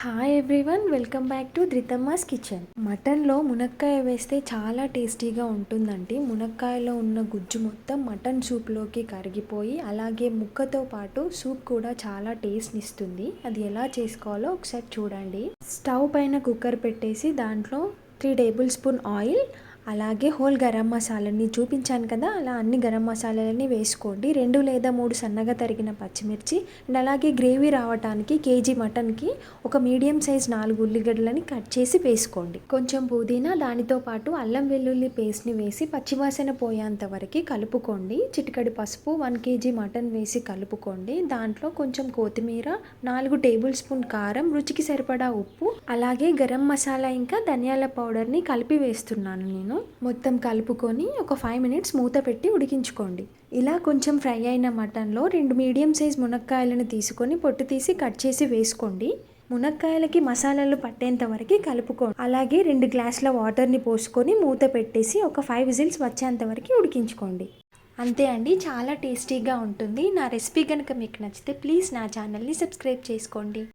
Hi everyone, welcome back to Dhruthamma's kitchen. మటన్లో మునక్కాయ వేస్తే చాలా టేస్టీగా ఉంటుందండి. మునక్కాయలో ఉన్న గుజ్జు మొత్తం మటన్ సూప్లోకి కరిగిపోయి అలాగే ముక్కతో పాటు సూప్ కూడా చాలా టేస్ట్ని ఇస్తుంది. అది ఎలా చేసుకోవాలో ఒకసారి చూడండి. స్టవ్ పైన కుక్కర్ పెట్టేసి దాంట్లో 3 టేబుల్ స్పూన్ ఆయిల్, అలాగే హోల్ గరం మసాలాని చూపించాను కదా, అలా అన్ని గరం మసాలాలని వేసుకోండి. 2 లేదా 3 సన్నగా తరిగిన పచ్చిమిర్చి అండ్ అలాగే గ్రేవీ రావడానికి కేజీ మటన్కి ఒక మీడియం సైజ్ 4 ఉల్లిగడ్డలని కట్ చేసి వేసుకోండి. కొంచెం పుదీనా, దానితో పాటు అల్లం వెల్లుల్లి పేస్ట్ని వేసి పచ్చివాసన పోయేంత వరకు కలుపుకోండి. చిటికడి పసుపు, 1 కేజీ మటన్ వేసి కలుపుకోండి. దాంట్లో కొంచెం కొత్తిమీర, 4 టేబుల్ స్పూన్ కారం, రుచికి సరిపడా ఉప్పు, అలాగే గరం మసాలా ఇంకా ధనియాల పౌడర్ని కలిపి వేస్తున్నాను నేను. మొత్తం కలుపుకొని ఒక 5 మినిట్స్ మూత పెట్టి ఉడికించుకోండి. ఇలా కొంచెం ఫ్రై అయిన మటన్లో 2 మీడియం సైజ్ మునక్కాయలను తీసుకొని పొట్టు తీసి కట్ చేసి వేసుకోండి. మునక్కాయలకి మసాలాలు పట్టేంత వరకు కలుపుకోండి. అలాగే 2 గ్లాసుల వాటర్ని పోసుకొని మూత పెట్టేసి ఒక 5 విజిల్స్ వచ్చేంత వరకు ఉడికించుకోండి. అంతే అండి, చాలా టేస్టీగా ఉంటుంది. నా రెసిపీ కనుక మీకు నచ్చితే ప్లీజ్ నా ఛానల్ని సబ్స్క్రైబ్ చేసుకోండి.